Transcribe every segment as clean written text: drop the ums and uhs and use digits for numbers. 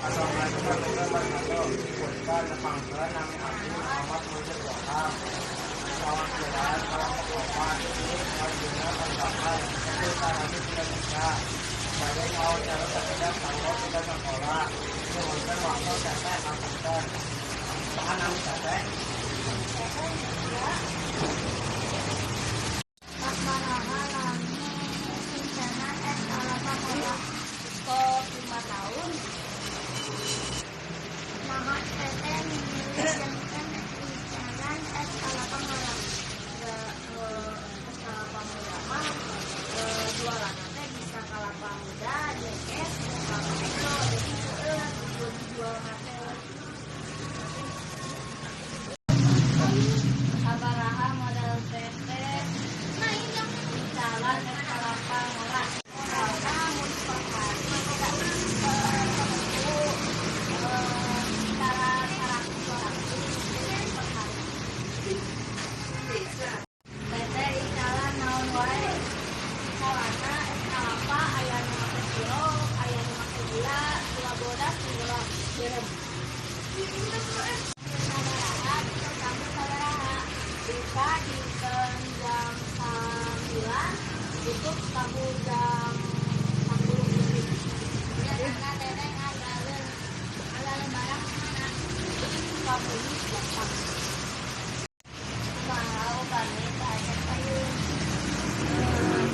Assalamualaikum warahmatullahi wabarakatuh. Bukan panggilan nama aku Muhammad Mujib Wahab. Kawan jalan kelompok 8 ini Arjuna Tanggapan itu Sarani tidak bisa. Saya mau cara terhadap kalau tidak sekolah. Mohonkan waktu teteh lakukan. Bahan nama teteh. Kok 5 tahun? Nama teteh menjelaskan jalan es kalapa malam. Kalapa muda mah jualan teh bisa kalapa muda, jekes, kalapa ekro, jadi jual nate. Sabaraha model teteh jalan es kalapa malam. Karena mau dipakai bisa di jam 9 tutup sampai jam 10. Ya karena teteh ada barang mana kamu siapa mau kami tanya payung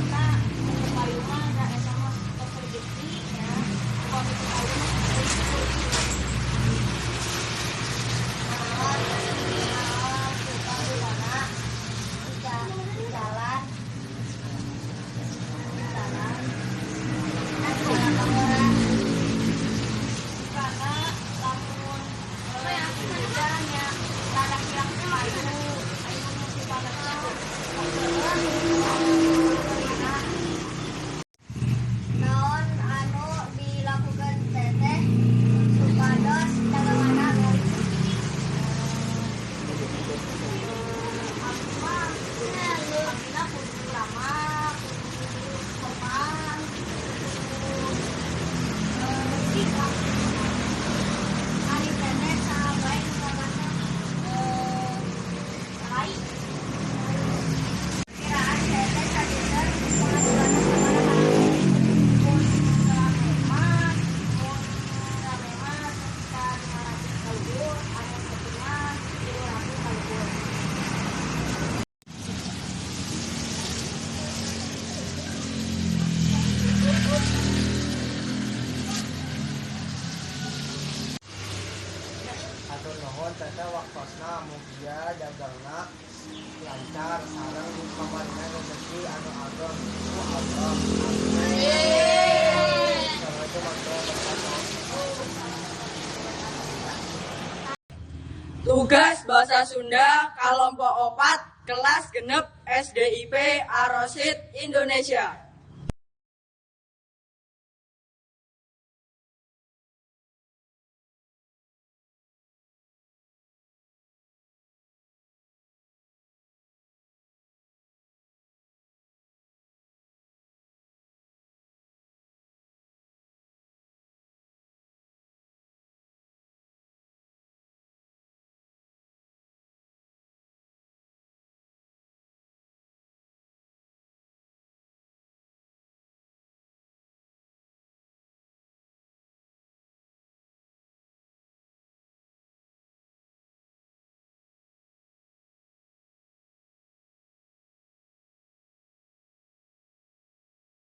kita payung ada sama rezeki ya kalau payung Naon anu dilakukan teteh supados bagaimana dari kita kudu ramah, kudu sopan, bersih lah. hari teteh sahabat sabana Baik. kiraan teteh sadar pengajuan sabana Atur nuhun teteh waktosna mugia dagangna lancar sareng dipaparingan rezeki anu ageng ku Allah. Assalamualaikum warahmatullahi wabarakatuh. Tugas Bahasa Sunda Kelompok 4 Kelas Genep SDIP Arosid Indonesia.